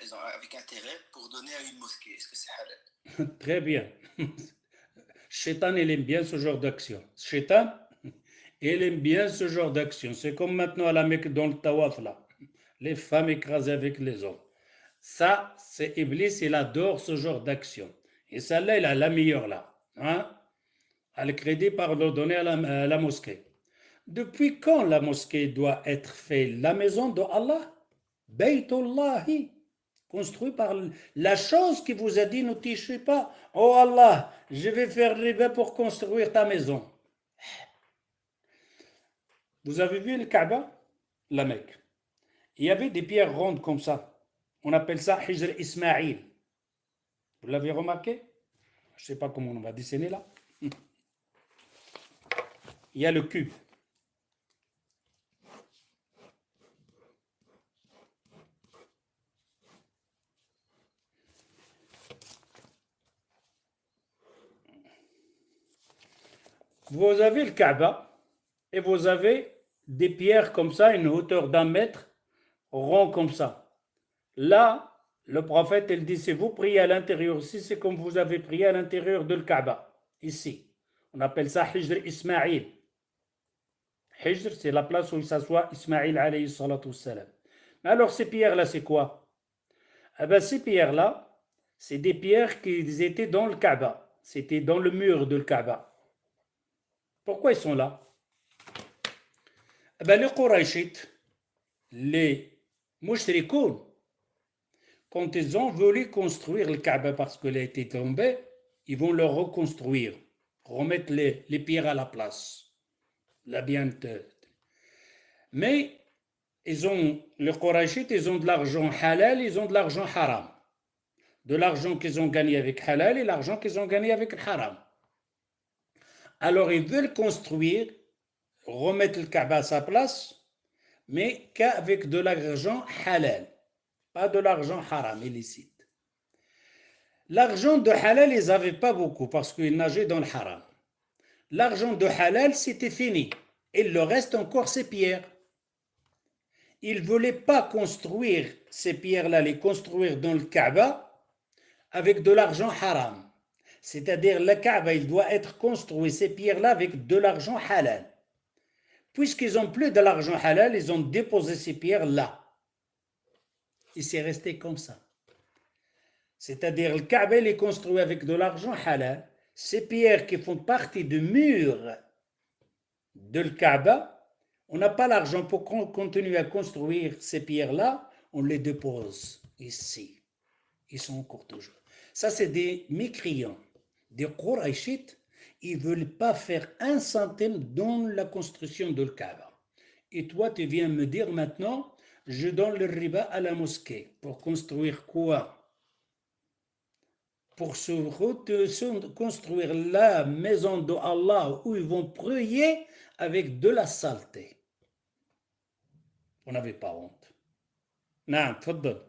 ils ont avec intérêt pour donner à une mosquée. Est-ce que c'est halal? Très bien. Shaitan, il aime bien ce genre d'action. Shaitan, il aime bien ce genre d'action. C'est comme maintenant à la Mecque dans le tawaf là. Les femmes écrasées avec les hommes. Ça, c'est Iblis, il adore ce genre d'action. Et celle-là, il a la meilleure là. Hein? À le crédit par le donner à la mosquée. Depuis quand la mosquée doit être faite? La maison de Allah, Baytullahi, construit par la chose qui vous a dit ne touchez pas. Oh Allah, je vais faire riba pour construire ta maison. Vous avez vu le Kaaba, la Mecque. Il y avait des pierres rondes comme ça. On appelle ça Hijr Ismaïl. Vous l'avez remarqué? Je ne sais pas comment on va dessiner là. Il y a le cube. Vous avez le Kaaba et vous avez des pierres comme ça, une hauteur d'1 mètre, rond comme ça. Là, le prophète, il dit, si vous priez à l'intérieur ici, c'est comme vous avez prié à l'intérieur de le Kaaba, ici. On appelle ça Hijr Ismaïl. Hijr, c'est la place où il s'assoit Ismaïl alayhi salatu wassalam. Alors ces pierres-là, c'est quoi? Eh bien, ces pierres-là, c'est des pierres qui étaient dans le Kaaba. C'était dans le mur de le Kaaba. Pourquoi ils sont là? Eh bien, les Qurayshites, les Mushrikoun, quand ils ont voulu construire le Kaaba parce qu'il a été tombé, ils vont le reconstruire, remettre les pierres à la place. La bien. Mais les Qurayshites, ils ont de l'argent halal, ils ont de l'argent haram. De l'argent qu'ils ont gagné avec halal et l'argent qu'ils ont gagné avec le haram. Alors ils veulent construire, remettre le Kaaba à sa place, mais qu'avec de l'argent halal, pas de l'argent haram, illicite. L'argent de halal, ils n'avaient pas beaucoup parce qu'ils nageaient dans le haram. L'argent de halal, c'était fini. Il leur reste encore ces pierres. Ils ne voulaient pas construire ces pierres-là, les construire dans le Kaaba avec de l'argent haram. C'est-à-dire le Kaaba, il doit être construit, ces pierres-là, avec de l'argent halal. Puisqu'ils n'ont plus de l'argent halal, ils ont déposé ces pierres-là. Et c'est resté comme ça. C'est-à-dire le Kaaba, il est construit avec de l'argent halal. Ces pierres qui font partie du mur de le Kaaba, on n'a pas l'argent pour continuer à construire ces pierres-là, on les dépose ici. Ils sont encore toujours. Ça, c'est des mécréants, des Qurayshites. Ils ne veulent pas faire 1 centime dans la construction de le Kaaba. Et toi, tu viens me dire maintenant, je donne le riba à la mosquée. Pour construire quoi? Pour se construire la maison de Allah où ils vont prier avec de la saleté. On n'avait pas honte. Non, تفضل.